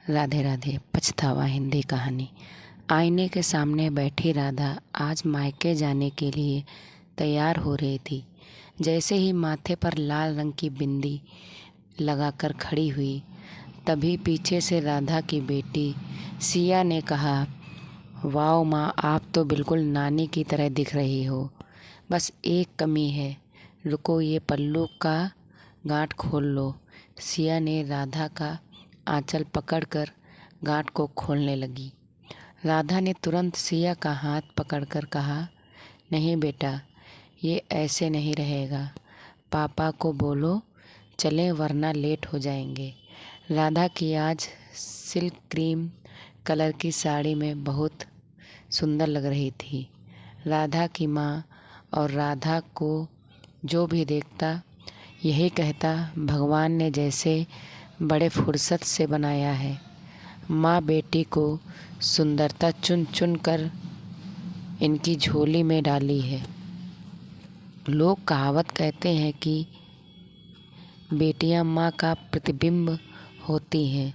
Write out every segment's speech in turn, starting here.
राधे राधे। पछतावा हिंदी कहानी। आईने के सामने बैठी राधा आज मायके जाने के लिए तैयार हो रही थी। जैसे ही माथे पर लाल रंग की बिंदी लगाकर खड़ी हुई, तभी पीछे से राधा की बेटी सिया ने कहा, वाओ माँ, आप तो बिल्कुल नानी की तरह दिख रही हो। बस एक कमी है, रुको ये पल्लू का गांठ खोल लो। सिया ने राधा का आंचल पकड़कर गांठ को खोलने लगी। राधा ने तुरंत सिया का हाथ पकड़कर कहा, नहीं बेटा, ये ऐसे नहीं रहेगा। पापा को बोलो चलें वरना लेट हो जाएंगे। राधा की आज सिल्क क्रीम कलर की साड़ी में बहुत सुंदर लग रही थी। राधा की माँ और राधा को जो भी देखता यही कहता, भगवान ने जैसे बड़े फुर्सत से बनाया है। माँ बेटी को सुंदरता चुन चुन कर इनकी झोली में डाली है। लोग कहावत कहते हैं कि बेटियां माँ का प्रतिबिंब होती हैं,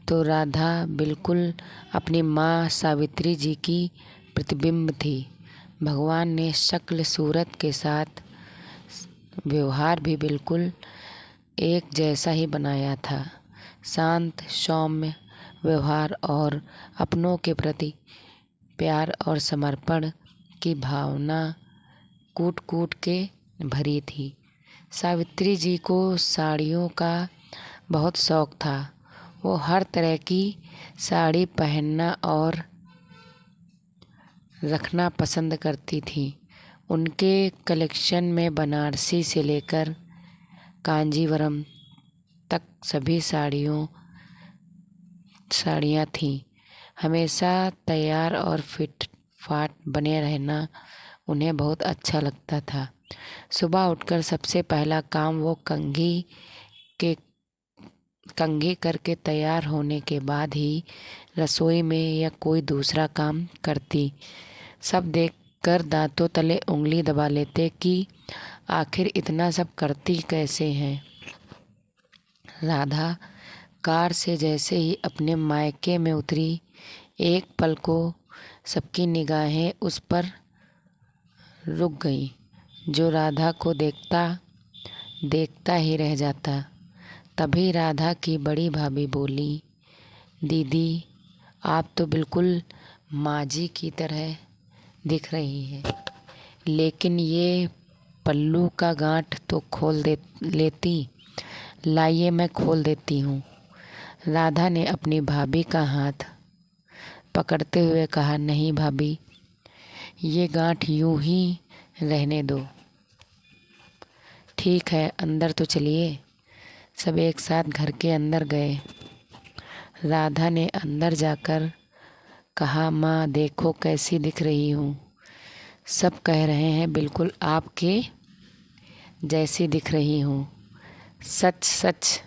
तो राधा बिल्कुल अपनी माँ सावित्री जी की प्रतिबिंब थी। भगवान ने शक्ल सूरत के साथ व्यवहार भी बिल्कुल एक जैसा ही बनाया था। शांत सौम्य व्यवहार और अपनों के प्रति प्यार और समर्पण की भावना कूट कूट के भरी थी। सावित्री जी को साड़ियों का बहुत शौक था। वो हर तरह की साड़ी पहनना और रखना पसंद करती थी। उनके कलेक्शन में बनारसी से लेकर कांजीवरम तक सभी साड़ियाँ थीं। हमेशा तैयार और फिट फाट बने रहना उन्हें बहुत अच्छा लगता था। सुबह उठकर सबसे पहला काम वो कंघी करके तैयार होने के बाद ही रसोई में या कोई दूसरा काम करती। सब देखकर दांतों तले उंगली दबा लेते कि आखिर इतना सब करती कैसे हैं। राधा कार से जैसे ही अपने मायके में उतरी, एक पल को सबकी निगाहें उस पर रुक गईं। जो राधा को देखता ही रह जाता। तभी राधा की बड़ी भाभी बोली, दीदी, आप तो बिल्कुल माँ जी की तरह दिख रही हैं, लेकिन ये पल्लू का गांठ तो खोल लेती। लाइए मैं खोल देती हूँ। राधा ने अपनी भाभी का हाथ पकड़ते हुए कहा, नहीं भाभी, ये गांठ यूं ही रहने दो। ठीक है, अंदर तो चलिए। सब एक साथ घर के अंदर गए। राधा ने अंदर जाकर कहा, माँ देखो कैसी दिख रही हूँ। सब कह रहे हैं बिल्कुल आपके जैसी दिख रही हूँ। सच सच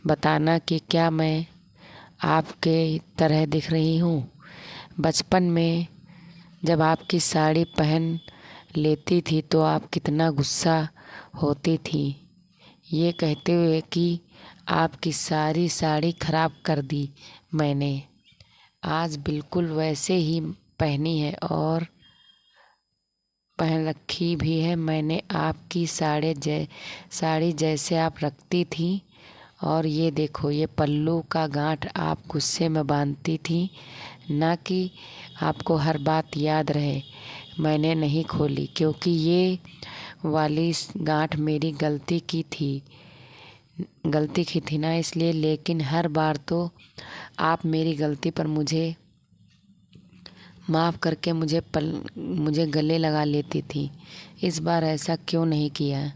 बताना कि क्या मैं आपके तरह दिख रही हूँ? बचपन में जब आपकी साड़ी पहन लेती थी तो आप कितना गुस्सा होती थी, ये कहते हुए कि आपकी सारी साड़ी खराब कर दी मैंने। आज बिल्कुल वैसे ही पहनी है और पहन रखी भी है मैंने आपकी साड़ी जैसे आप रखती थी। और ये देखो, ये पल्लू का गांठ आप गुस्से में बांधती थी, ना कि आपको हर बात याद रहे। मैंने नहीं खोली क्योंकि ये वाली गांठ मेरी गलती की थी ना, इसलिए। लेकिन हर बार तो आप मेरी गलती पर मुझे माफ़ करके मुझे गले लगा लेती थी। इस बार ऐसा क्यों नहीं किया?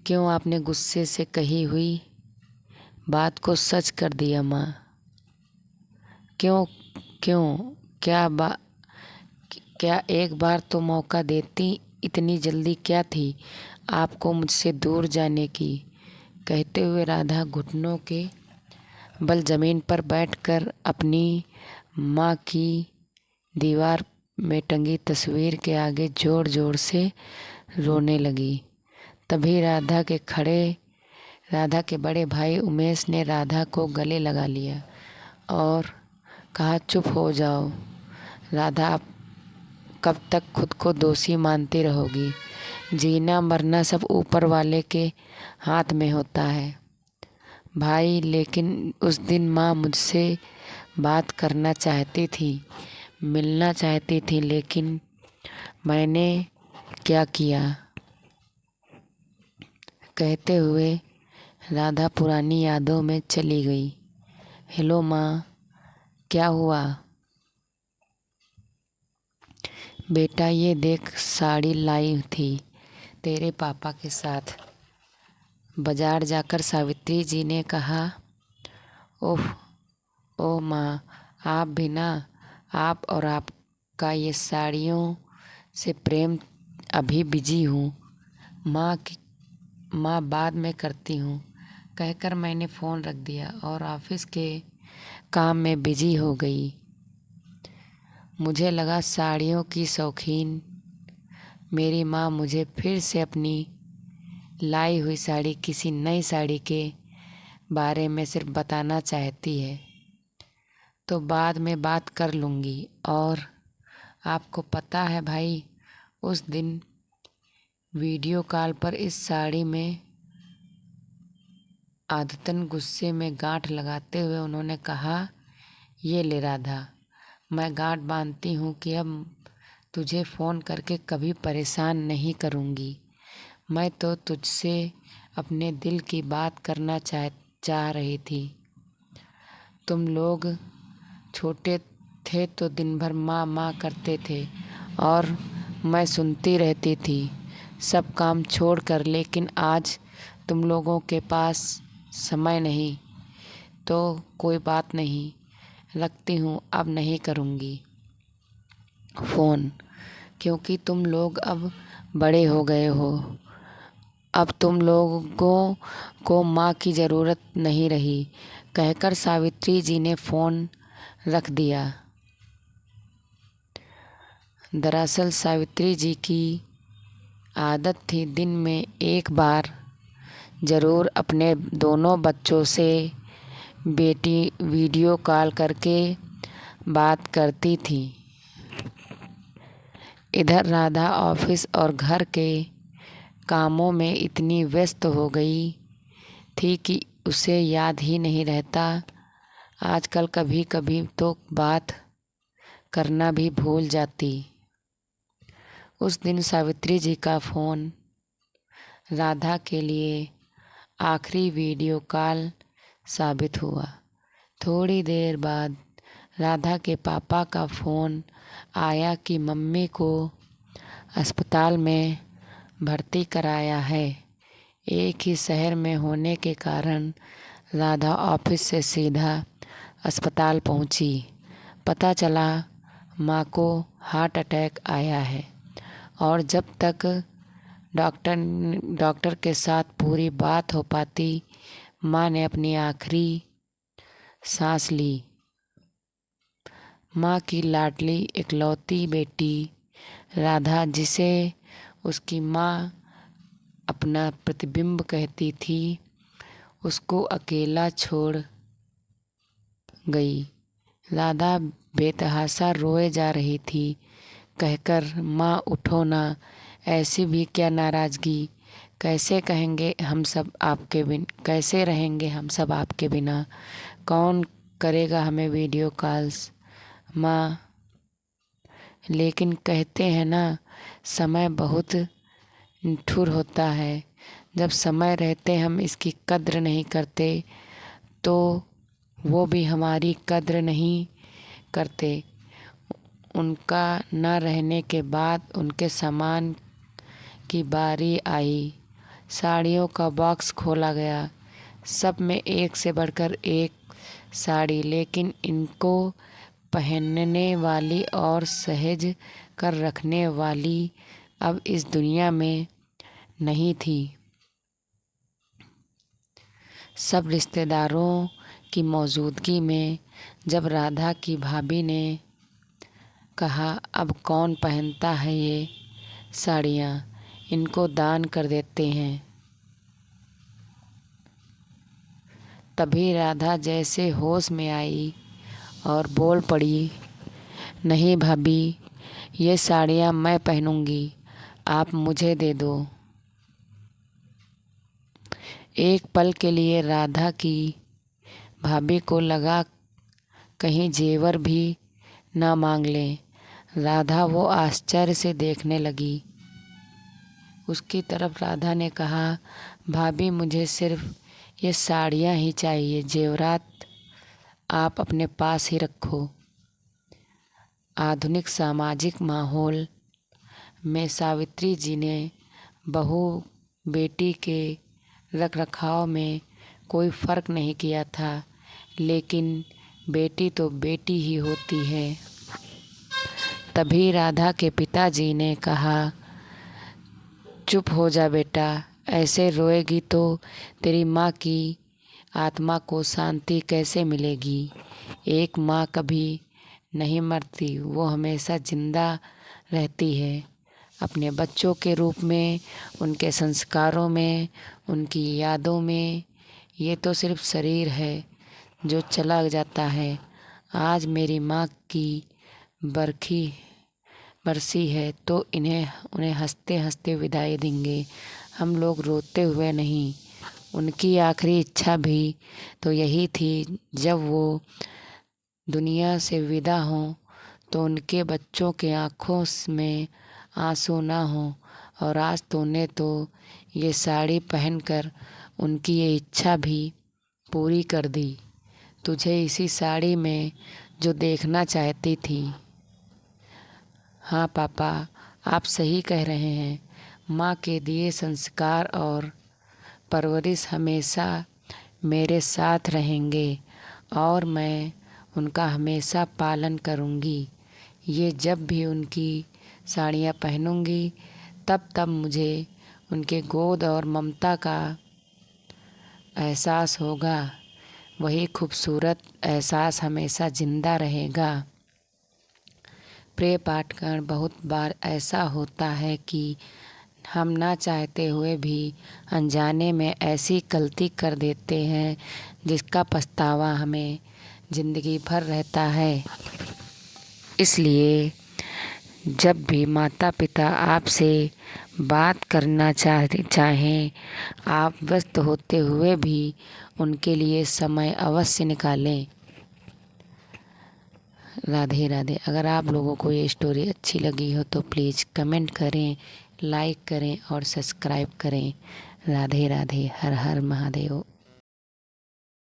क्यों आपने गुस्से से कही हुई बात को सच कर दिया माँ? क्यों क्यों क्या एक बार तो मौका देती? इतनी जल्दी क्या थी आपको मुझसे दूर जाने की? कहते हुए राधा घुटनों के बल जमीन पर बैठकर अपनी माँ की दीवार में टंगी तस्वीर के आगे जोर जोर से रोने लगी। तभी राधा के बड़े भाई उमेश ने राधा को गले लगा लिया और कहा, चुप हो जाओ राधा, आप कब तक खुद को दोषी मानती रहोगी? जीना मरना सब ऊपर वाले के हाथ में होता है भाई। लेकिन उस दिन माँ मुझसे बात करना चाहती थी, मिलना चाहती थी, लेकिन मैंने क्या किया? कहते हुए राधा पुरानी यादों में चली गई। हेलो माँ, क्या हुआ? बेटा ये देख, साड़ी लाई थी तेरे पापा के साथ। बाजार जाकर सावित्री जी ने कहा। ओह ओह माँ, आप भी ना, आप और आपका ये साड़ियों से प्रेम। अभी बिजी हूँ माँ, बाद में करती हूँ, कहकर मैंने फ़ोन रख दिया और ऑफिस के काम में बिजी हो गई। मुझे लगा साड़ियों की शौकीन मेरी माँ मुझे फिर से अपनी लाई हुई साड़ी, किसी नई साड़ी के बारे में सिर्फ बताना चाहती है, तो बाद में बात कर लूँगी। और आपको पता है भाई, उस दिन वीडियो कॉल पर इस साड़ी में आदतन गुस्से में गांठ लगाते हुए उन्होंने कहा, ये ले राधा, मैं गांठ बांधती हूँ कि अब तुझे फ़ोन करके कभी परेशान नहीं करूँगी। मैं तो तुझसे अपने दिल की बात करना चाह रही थी। तुम लोग छोटे थे तो दिन भर माँ माँ करते थे और मैं सुनती रहती थी सब काम छोड़कर। लेकिन आज तुम लोगों के पास समय नहीं, तो कोई बात नहीं, रखती हूँ, अब नहीं करूँगी फ़ोन, क्योंकि तुम लोग अब बड़े हो गए हो। अब तुम लोगों को माँ की ज़रूरत नहीं रही, कहकर सावित्री जी ने फ़ोन रख दिया। दरअसल सावित्री जी की आदत थी दिन में एक बार ज़रूर अपने दोनों बच्चों से बेटी वीडियो कॉल करके बात करती थी। इधर राधा ऑफिस और घर के कामों में इतनी व्यस्त हो गई थी कि उसे याद ही नहीं रहता। आजकल कभी कभी तो बात करना भी भूल जाती। उस दिन सावित्री जी का फ़ोन राधा के लिए आखिरी वीडियो कॉल साबित हुआ। थोड़ी देर बाद राधा के पापा का फ़ोन आया कि मम्मी को अस्पताल में भर्ती कराया है। एक ही शहर में होने के कारण राधा ऑफिस से सीधा अस्पताल पहुंची। पता चला माँ को हार्ट अटैक आया है और जब तक डॉक्टर के साथ पूरी बात हो पाती, माँ ने अपनी आखिरी सांस ली। माँ की लाडली इकलौती बेटी राधा, जिसे उसकी माँ अपना प्रतिबिंब कहती थी, उसको अकेला छोड़ गई। राधा बेतहाशा रोए जा रही थी, कहकर, माँ उठो ना, ऐसी भी क्या नाराज़गी, कैसे कहेंगे हम सब आपके बिना, कैसे रहेंगे हम सब आपके बिना, कौन करेगा हमें वीडियो कॉल्स माँ। लेकिन कहते हैं ना, समय बहुत निठुर होता है। जब समय रहते हम इसकी कद्र नहीं करते, तो वो भी हमारी कद्र नहीं करते। उनका न रहने के बाद उनके सामान की बारी आई। साड़ियों का बॉक्स खोला गया, सब में एक से बढ़कर एक साड़ी, लेकिन इनको पहनने वाली और सहेज कर रखने वाली अब इस दुनिया में नहीं थी। सब रिश्तेदारों की मौजूदगी में जब राधा की भाभी ने कहा, अब कौन पहनता है ये साड़ियाँ, इनको दान कर देते हैं, तभी राधा जैसे होश में आई और बोल पड़ी, नहीं भाभी, ये साड़ियाँ मैं पहनूंगी, आप मुझे दे दो। एक पल के लिए राधा की भाभी को लगा कहीं जेवर भी ना मांग लें। राधा वो आश्चर्य से देखने लगी। उसकी तरफ राधा ने कहा, भाभी मुझे सिर्फ ये साड़ियाँ ही चाहिए, जेवरात आप अपने पास ही रखो। आधुनिक सामाजिक माहौल में सावित्री जी ने बहू बेटी के रखरखाव में कोई फ़र्क नहीं किया था, लेकिन बेटी तो बेटी ही होती है। तभी राधा के पिताजी ने कहा, चुप हो जा बेटा, ऐसे रोएगी तो तेरी माँ की आत्मा को शांति कैसे मिलेगी। एक माँ कभी नहीं मरती, वो हमेशा जिंदा रहती है, अपने बच्चों के रूप में, उनके संस्कारों में, उनकी यादों में। ये तो सिर्फ शरीर है जो चला जाता है। आज मेरी माँ की बरसी है तो उन्हें हंसते हंसते विदाई देंगे, हम लोग रोते हुए नहीं। उनकी आखिरी इच्छा भी तो यही थी, जब वो दुनिया से विदा हों तो उनके बच्चों के आँखों में आंसू ना हो। और आज तूने तो ये साड़ी पहनकर उनकी ये इच्छा भी पूरी कर दी। तुझे इसी साड़ी में जो देखना चाहती थी। हाँ पापा, आप सही कह रहे हैं। माँ के दिए संस्कार और परवरिश हमेशा मेरे साथ रहेंगे और मैं उनका हमेशा पालन करूँगी। ये जब भी उनकी साड़ियाँ पहनूँगी तब तब मुझे उनके गोद और ममता का एहसास होगा। वही खूबसूरत एहसास हमेशा जिंदा रहेगा। प्रिय पाठगण, बहुत बार ऐसा होता है कि हम ना चाहते हुए भी अनजाने में ऐसी गलती कर देते हैं जिसका पछतावा हमें ज़िंदगी भर रहता है। इसलिए जब भी माता पिता आपसे बात करना चाहें, आप व्यस्त होते हुए भी उनके लिए समय अवश्य निकालें। राधे राधे। अगर आप लोगों को ये स्टोरी अच्छी लगी हो तो प्लीज़ कमेंट करें, लाइक करें और सब्सक्राइब करें। राधे राधे। हर हर महादेव।